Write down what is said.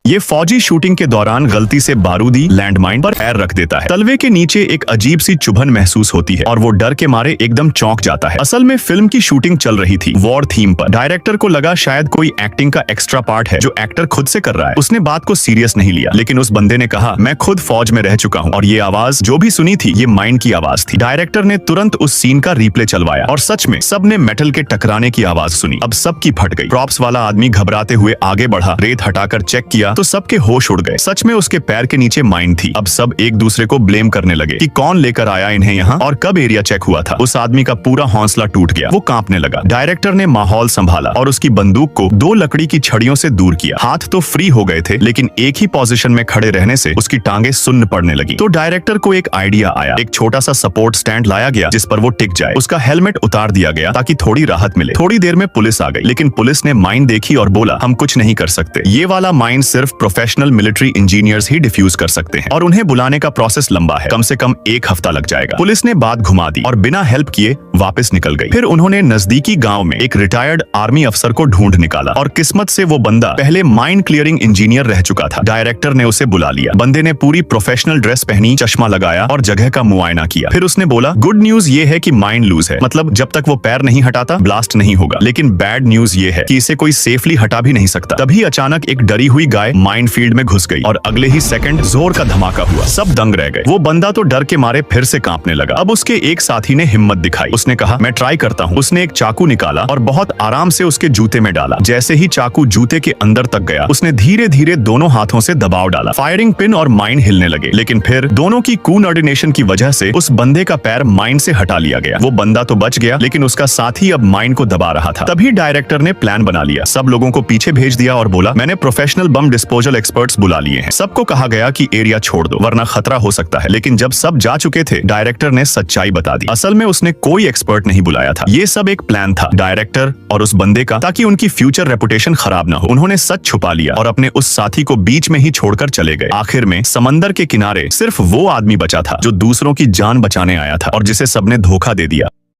ये फौजी शूटिंग के दौरान गलती से बारूदी लैंडमाइन पर पैर रख देता है। तलवे के नीचे एक अजीब सी चुभन महसूस होती है और वो डर के मारे एकदम चौंक जाता है। असल में फिल्म की शूटिंग चल रही थी वॉर थीम पर। डायरेक्टर को लगा शायद कोई एक्टिंग का एक्स्ट्रा पार्ट है जो एक्टर खुद से कर रहा है। उसने बात को सीरियस नहीं लिया, लेकिन उस बंदे ने कहा, मैं खुद फौज में रह चुका हूँ और ये आवाज जो भी सुनी थी ये माइन की आवाज थी। डायरेक्टर ने तुरंत उस सीन का रिप्ले चलवाया और सच में सबने मेटल के टकराने की आवाज सुनी। अब सबकी फट गई। प्रॉप्स वाला आदमी घबराते हुए आगे बढ़ा, रेत हटाकर चेक किया तो सबके होश उड़ गए। सच में उसके पैर के नीचे माइन थी। अब सब एक दूसरे को ब्लेम करने लगे कि कौन लेकर आया इन्हें यहाँ और कब एरिया चेक हुआ था। उस आदमी का पूरा हौसला टूट गया, वो कांपने लगा। डायरेक्टर ने माहौल संभाला और उसकी बंदूक को 2 लकड़ी की छड़ियों से दूर किया। हाथ तो फ्री हो गए थे, लेकिन एक ही पोजीशन में खड़े रहने से उसकी टांगे सुन्न पड़ने लगी। तो डायरेक्टर को एक आइडिया आया। एक छोटा सा सपोर्ट स्टैंड लाया गया जिस पर वो टिक जाए। उसका हेलमेट उतार दिया गया ताकि थोड़ी राहत मिले। थोड़ी देर में पुलिस आ गई, लेकिन पुलिस ने माइन देखी और बोला, हम कुछ नहीं कर सकते। ये वाला माइन सिर्फ प्रोफेशनल मिलिट्री इंजीनियर्स ही डिफ्यूज कर सकते हैं और उन्हें बुलाने का प्रोसेस लंबा है, कम से कम 1 हफ्ता लग जाएगा। पुलिस ने बात घुमा दी और बिना हेल्प किए वापस निकल गई। फिर उन्होंने नजदीकी गांव में एक रिटायर्ड आर्मी अफसर को ढूंढ निकाला और किस्मत से वो बंदा पहले माइन क्लियरिंग इंजीनियर रह चुका था। डायरेक्टर ने उसे बुला लिया। बंदे ने पूरी प्रोफेशनल ड्रेस पहनी, चश्मा लगाया और जगह का मुआयना किया। फिर उसने बोला, गुड न्यूज ये है कि माइन लूज है, मतलब जब तक वो पैर नहीं हटाता ब्लास्ट नहीं होगा। लेकिन बैड न्यूज ये है कि इसे कोई सेफली हटा भी नहीं सकता। तभी अचानक एक डरी हुई गाय माइन फील्ड में घुस गई और अगले ही सेकंड जोर का धमाका हुआ। सब दंग रह गए। वो बंदा तो डर के मारे फिर से कांपने लगा। अब उसके एक साथी ने हिम्मत दिखाई। उसने कहा, मैं ट्राई करता हूँ। उसने एक चाकू निकाला और बहुत आराम से उसके जूते में डाला। जैसे ही चाकू जूते के अंदर तक गया, उसने धीरे धीरे दोनों हाथों से दबाव डाला। फायरिंग पिन और माइन हिलने लगे, लेकिन फिर दोनों की कोऑर्डिनेशन की वजह से उस बंदे का पैर माइन से हटा लिया गया। वो बंदा तो बच गया, लेकिन उसका साथी अब माइन को दबा रहा था। तभी डायरेक्टर ने प्लान बना लिया। सब लोगों को पीछे भेज दिया और बोला, मैंने प्रोफेशनल बम डिस्पोजल एक्सपर्ट्स बुला लिए हैं। सबको कहा गया कि एरिया छोड़ दो वरना खतरा हो सकता है। लेकिन जब सब जा चुके थे, डायरेक्टर ने सच्चाई बता दी। असल में उसने कोई एक्सपर्ट नहीं बुलाया था। ये सब एक प्लान था डायरेक्टर और उस बंदे का, ताकि उनकी फ्यूचर रेपुटेशन खराब ना हो। उन्होंने सच छुपा लिया और अपने उस साथी को बीच में ही छोड़कर चले गए। आखिर में समंदर के किनारे सिर्फ वो आदमी बचा था जो दूसरों की जान बचाने आया था और जिसे सबने धोखा दे दिया।